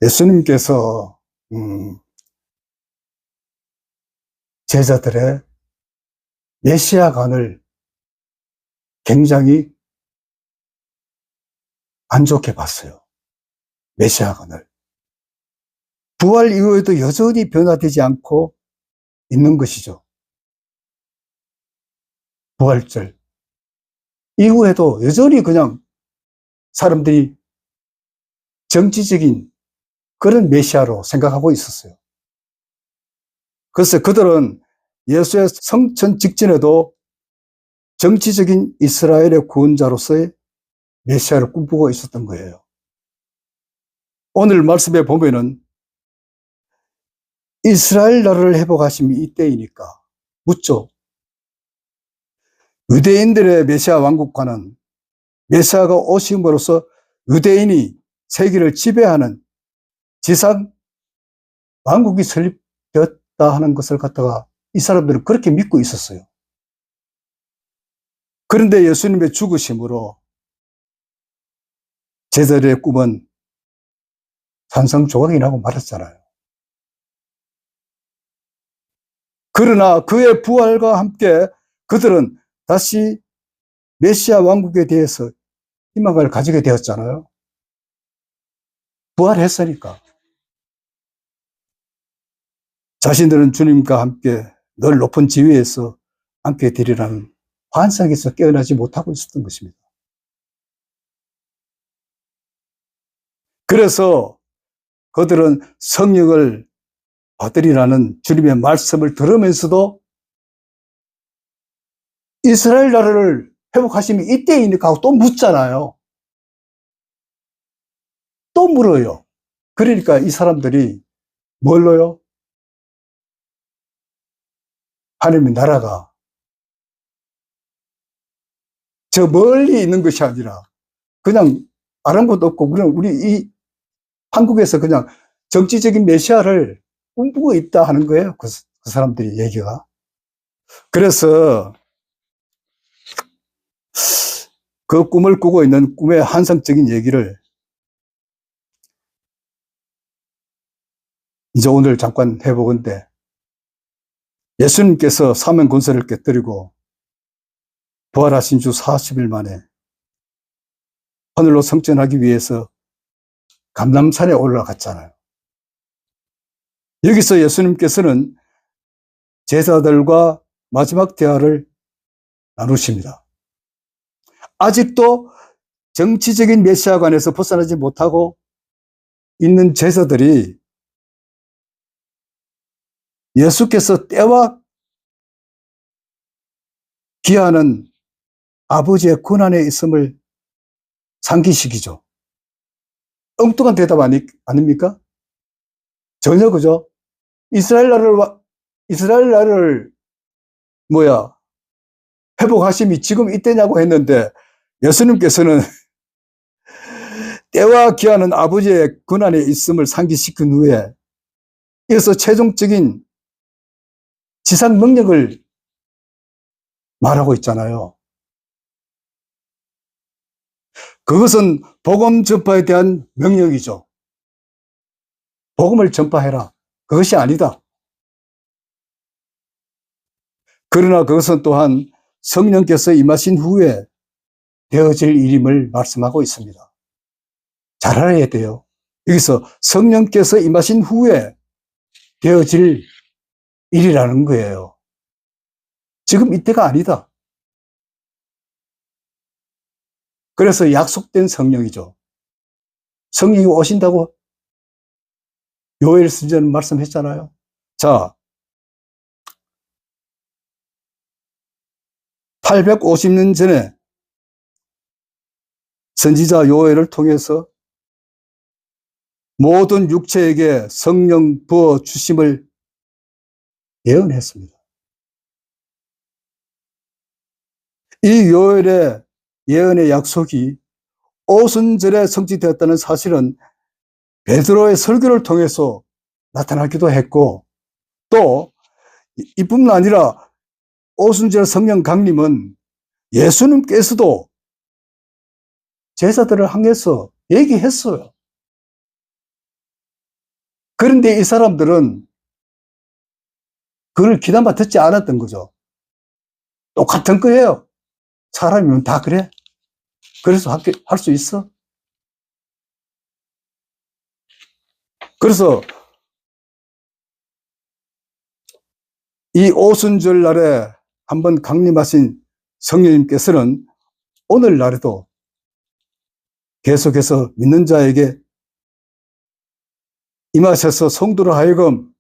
예수님께서 제자들의 메시아관을 굉장히 안 좋게 봤어요. 메시아관을. 부활 이후에도 여전히 변화되지 않고 있는 것이죠. 부활절 이후에도 여전히 그냥 사람들이 정치적인 그런 메시아로 생각하고 있었어요. 그래서 그들은 예수의 성천 직전에도 정치적인 이스라엘의 구원자로서의 메시아를 꿈꾸고 있었던 거예요. 오늘 말씀에 보면은 이스라엘 나라를 회복하심이 이때이니까 묻죠. 유대인들의 메시아 왕국과는 메시아가 오심으로써 유대인이 세계를 지배하는 지상 왕국이 설립되었다 하는 것을 갖다가 이 사람들은 그렇게 믿고 있었어요. 그런데 예수님의 죽으심으로 제자들의 꿈은 산상조각이 나고 말았잖아요. 그러나 그의 부활과 함께 그들은 다시 메시아 왕국에 대해서 희망을 가지게 되었잖아요. 부활했으니까. 자신들은 주님과 함께 늘 높은 지위에서 함께 되리라는 환상에서 깨어나지 못하고 있었던 것입니다. 그래서 그들은 성령을 받으리라는 주님의 말씀을 들으면서도 이스라엘 나라를 회복하시면 이때이니까 하고 또 묻잖아요. 또 물어요. 그러니까 이 사람들이 뭘로요? 하나님의 나라가 저 멀리 있는 것이 아니라 그냥 아랑곳 없고 그냥 우리 이 한국에서 그냥 정치적인 메시아를 꿈꾸고 있다 하는 거예요. 그 사람들이 얘기가. 그래서 그 꿈을 꾸고 있는 꿈의 환상적인 얘기를 이제 오늘 잠깐 해보건대 예수님께서 사면 권세를 깨뜨리고 부활하신 주 40일 만에 하늘로 승천하기 위해서 감람산에 올라갔잖아요. 여기서 예수님께서는 제자들과 마지막 대화를 나누십니다. 아직도 정치적인 메시아관에서 벗어나지 못하고 있는 제자들이 예수께서 때와 기하는 아버지의 권한에 있음을 상기시키죠. 엉뚱한 대답 아닙니까? 전혀 그죠? 이스라엘 나라를 회복하심이 지금 이때냐고 했는데 예수님께서는 때와 기하는 아버지의 권한에 있음을 상기시킨 후에 이어서 최종적인 지상 능력을 말하고 있잖아요. 그것은 복음 전파에 대한 명령이죠. 복음을 전파해라. 그것이 아니다. 그러나 그것은 또한 성령께서 임하신 후에 되어질 일임을 말씀하고 있습니다. 잘 알아야 돼요. 여기서 성령께서 임하신 후에 되어질 일이라는 거예요. 지금 이때가 아니다. 그래서 약속된 성령이죠. 성령이 오신다고 요엘 선지자는 말씀했잖아요. 자, 850년 전에 선지자 요엘을 통해서 모든 육체에게 성령 부어 주심을 예언했습니다. 이 요엘의 예언의 약속이 오순절에 성취되었다는 사실은 베드로의 설교를 통해서 나타나기도 했고, 또 이뿐만 아니라 오순절 성령 강림은 예수님께서도 제자들을 향해서 얘기했어요. 그런데 이 사람들은 그걸 귀담아 듣지 않았던 거죠. 똑같은 거예요. 사람이면 다 그래. 그래서 할 수 있어. 그래서 이 오순절 날에 한번 강림하신 성령님께서는 오늘날에도 계속해서 믿는 자에게 임하셔서 성도로 하여금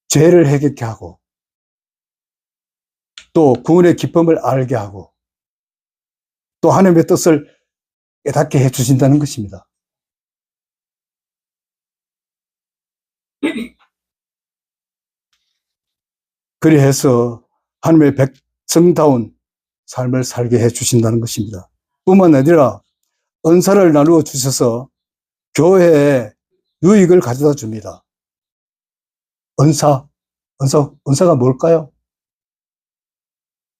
죄를 해결케 하고 또 구원의 기쁨을 알게 하고 또 하나님의 뜻을 깨닫게 해주신다는 것입니다. 그리해서 하나님의 백성다운 삶을 살게 해주신다는 것입니다. 뿐만 아니라 은사를 나누어 주셔서 교회에 유익을 가져다 줍니다. 은사가 뭘까요?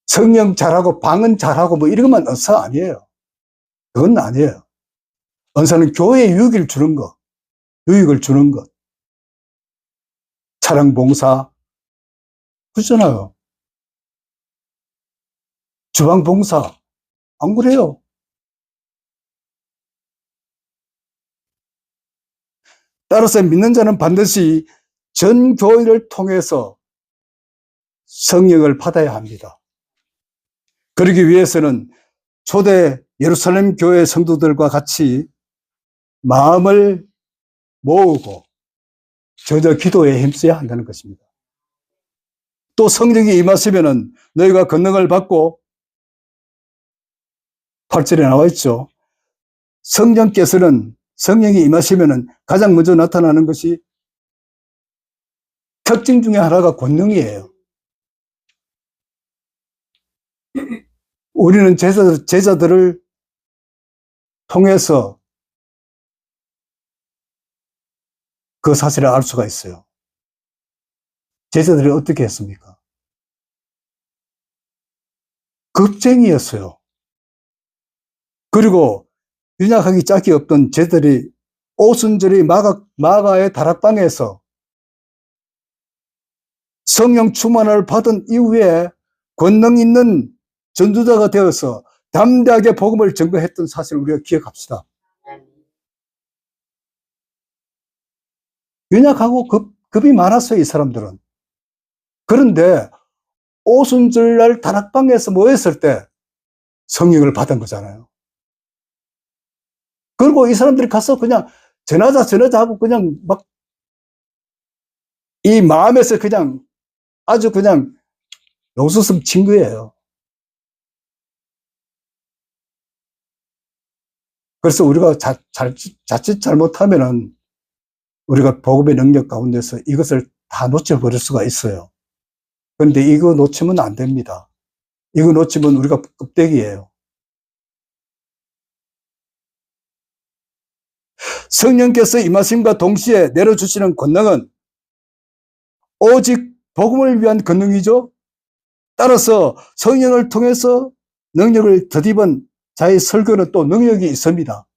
성령 잘하고 방언 잘하고 뭐 이런 것만 은사 아니에요. 그건 아니에요. 은사는 교회에 유익을 주는 것, 유익을 주는 것. 차량 봉사, 그렇잖아요. 주방 봉사, 안 그래요? 따라서 믿는 자는 반드시 전 교회를 통해서 성령을 받아야 합니다. 그러기 위해서는 초대 예루살렘 교회 성도들과 같이 마음을 모으고 저저 기도에 힘써야 한다는 것입니다. 또 성령이 임하시면은 너희가 권능을 받고 8절에 나와 있죠. 성령이 임하시면은 가장 먼저 나타나는 것이 특징 중에 하나가 권능이에요. 우리는 제자들을 통해서 그 사실을 알 수가 있어요. 제자들이 어떻게 했습니까? 겁쟁이였어요. 그리고 윤약하기 짝이 없던 제자들이 오순절이 마가의 다락방에서 성령 충만을 받은 이후에 권능 있는 전도자가 되어서 담대하게 복음을 전거했던 사실을 우리가 기억합시다. 연약하고 겁이 많았어요, 이 사람들은. 그런데 오순절날 다락방에서 모였을 때 성령을 받은 거잖아요. 그리고 이 사람들이 가서 그냥 전하자 하고 그냥 막 이 마음에서 그냥 아주 그냥 용수성 친 거예요. 그래서 우리가 자칫 잘못하면은 우리가 복음의 능력 가운데서 이것을 다 놓쳐버릴 수가 있어요. 그런데 이거 놓치면 안 됩니다. 이거 놓치면 우리가 껍데기예요. 성령께서 임하심과 동시에 내려주시는 권능은 오직 복음을 위한 권능이죠. 따라서 성령을 통해서 능력을 덧입은 자의 설교는 또 능력이 있습니다.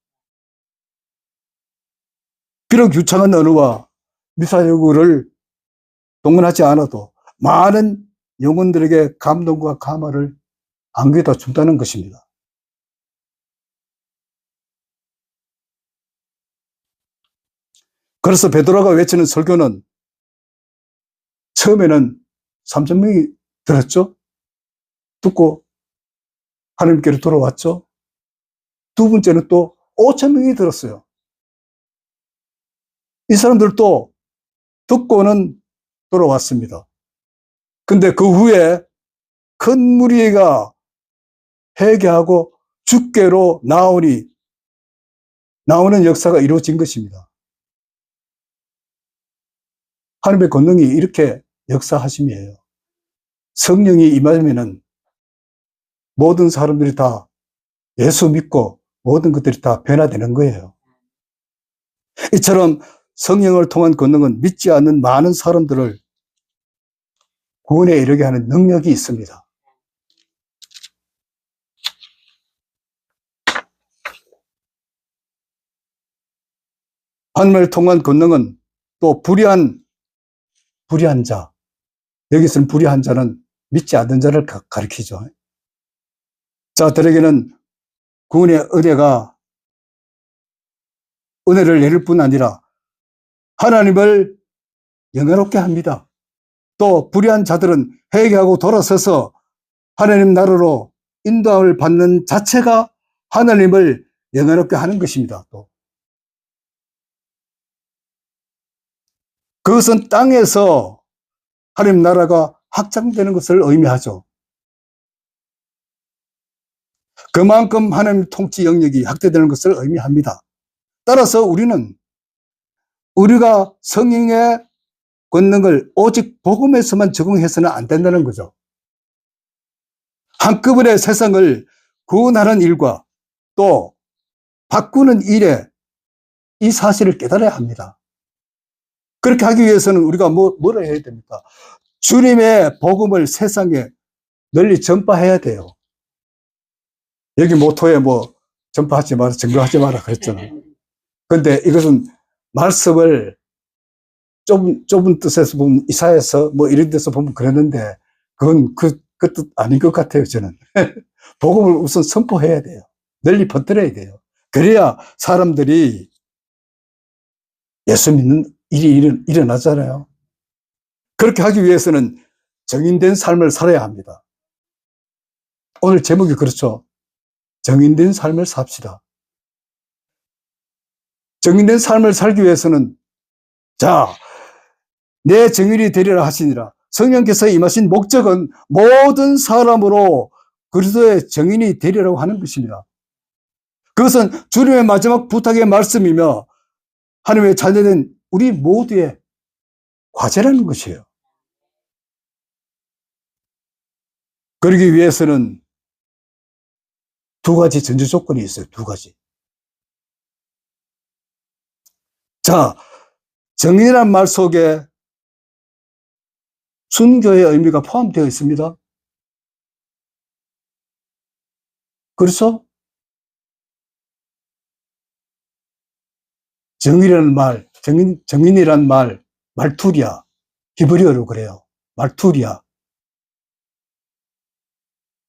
비록 유창한 언어와 미사여구를 동원하지 않아도 많은 영혼들에게 감동과 감화를 안겨다 준다는 것입니다. 그래서 베드로가 외치는 설교는 처음에는 3,000명이 들었죠. 듣고 하나님께로 돌아왔죠. 두 번째는 또 5,000명이 들었어요. 이 사람들도 듣고는 돌아왔습니다. 근데 그 후에 큰 무리가 회개하고 주께로 나오는 역사가 이루어진 것입니다. 하나님의 권능이 이렇게 역사하심이에요. 성령이 임하면은 모든 사람들이 다 예수 믿고 모든 것들이 다 변화되는 거예요. 이처럼 성령을 통한 권능은 믿지 않는 많은 사람들을 구원에 이르게 하는 능력이 있습니다. 하나님을 통한 권능은 또 불의한 자, 여기서는 불의한 자는 믿지 않는 자를 가리키죠. 자들에게는 구원의 은혜를 내릴 뿐 아니라 하나님을 영예롭게 합니다. 또 불의한 자들은 회개하고 돌아서서 하나님 나라로 인도함을 받는 자체가 하나님을 영예롭게 하는 것입니다. 또 그것은 땅에서 하나님 나라가 확장되는 것을 의미하죠. 그만큼 하나님 통치 영역이 확대되는 것을 의미합니다. 따라서 우리가 성령의 권능을 오직 복음에서만 적용해서는 안 된다는 거죠. 한꺼번에 세상을 구원하는 일과 또 바꾸는 일에 이 사실을 깨달아야 합니다. 그렇게 하기 위해서는 우리가 뭐를 해야 됩니까? 주님의 복음을 세상에 널리 전파해야 돼요. 여기 모토에 전파하지 마라, 증거하지 마라 그랬잖아요. 근데 이것은 말씀을 좁은 뜻에서 보면 이사야서 이런 데서 보면 그랬는데 그건 그 뜻 아닌 것 같아요, 저는. 복음을 우선 선포해야 돼요. 널리 퍼뜨려야 돼요. 그래야 사람들이 예수 믿는 일이 일어나잖아요. 그렇게 하기 위해서는 정인된 삶을 살아야 합니다. 오늘 제목이 그렇죠. 정인된 삶을 삽시다. 정인된 삶을 살기 위해서는 내 정인이 되리라 하시니라. 성령께서 임하신 목적은 모든 사람으로 그리스도의 정인이 되리라고 하는 것입니다. 그것은 주님의 마지막 부탁의 말씀이며 하나님의 자녀된 우리 모두의 과제라는 것이에요. 그러기 위해서는 두 가지 전제 조건이 있어요. 두 가지. 정인이란 말 속에 순교의 의미가 포함되어 있습니다. 그래서 정인이란 말, 말투리아, 히브리어로 그래요. 말투리아.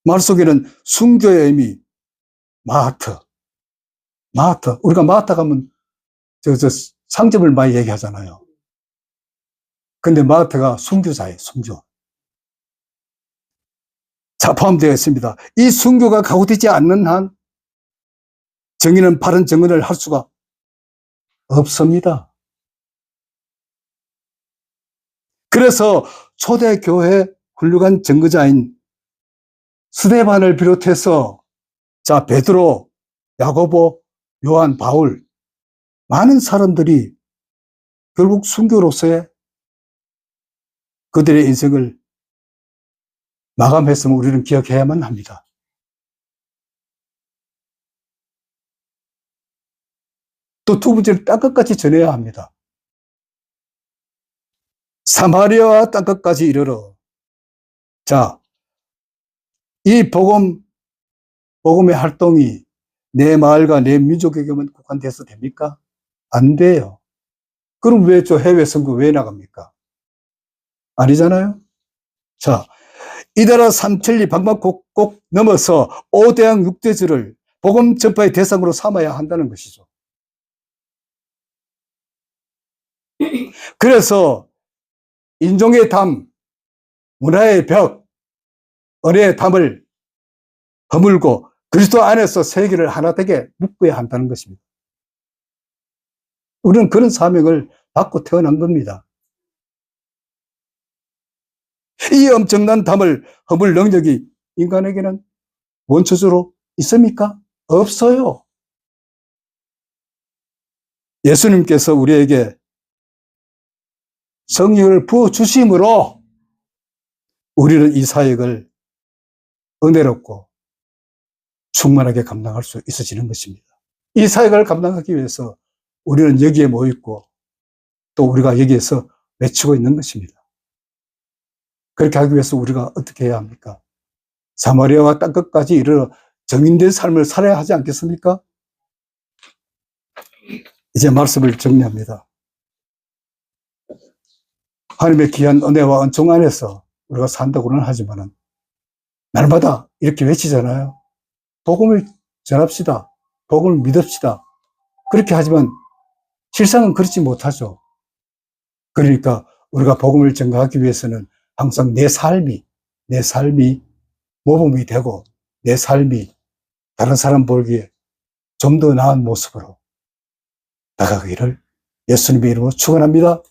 말 속에는 순교의 의미, 마하트. 우리가 마하트 가면 상점을 많이 얘기하잖아요. 근데 마하트가 순교자예요, 순교. 포함되어 있습니다. 이 순교가 가고되지 않는 한 정인은 바른 정인을 할 수가 없습니다. 그래서 초대교회 훌륭한 증거자인 스데반을 비롯해서 베드로, 야고보, 요한, 바울 많은 사람들이 결국 순교로서의 그들의 인생을 마감했음을 우리는 기억해야만 합니다. 또 두 번째는 땅끝까지 전해야 합니다. 사마리아와 땅끝까지 이르러. 이 복음의 활동이 내 마을과 내 민족에게만 국한돼서 됩니까? 안 돼요. 그럼 왜 해외 선교 왜 나갑니까? 아니잖아요? 이달아 삼천리 방방곡곡 넘어서 5대양 6대주를 복음 전파의 대상으로 삼아야 한다는 것이죠. 그래서 인종의 담, 문화의 벽, 은혜의 담을 허물고 그리스도 안에서 세계를 하나 되게 묶어야 한다는 것입니다. 우리는 그런 사명을 받고 태어난 겁니다. 이 엄청난 담을 허물 능력이 인간에게는 원초적으로 있습니까? 없어요. 예수님께서 우리에게 성령을 부어주심으로 우리는 이 사역을 은혜롭고 충만하게 감당할 수 있어지는 것입니다. 이 사역을 감당하기 위해서 우리는 여기에 모여있고 또 우리가 여기에서 외치고 있는 것입니다. 그렇게 하기 위해서 우리가 어떻게 해야 합니까? 사마리아와 땅끝까지 이르러 정인된 삶을 살아야 하지 않겠습니까? 이제 말씀을 정리합니다. 하나님의 귀한 은혜와 은총 안에서 우리가 산다고는 하지만은 날마다 이렇게 외치잖아요. 복음을 전합시다. 복음을 믿읍시다. 그렇게 하지만 실상은 그렇지 못하죠. 그러니까 우리가 복음을 전가하기 위해서는 항상 내 삶이 모범이 되고 내 삶이 다른 사람 보기에 좀 더 나은 모습으로 나가기를 예수님의 이름으로 축원합니다.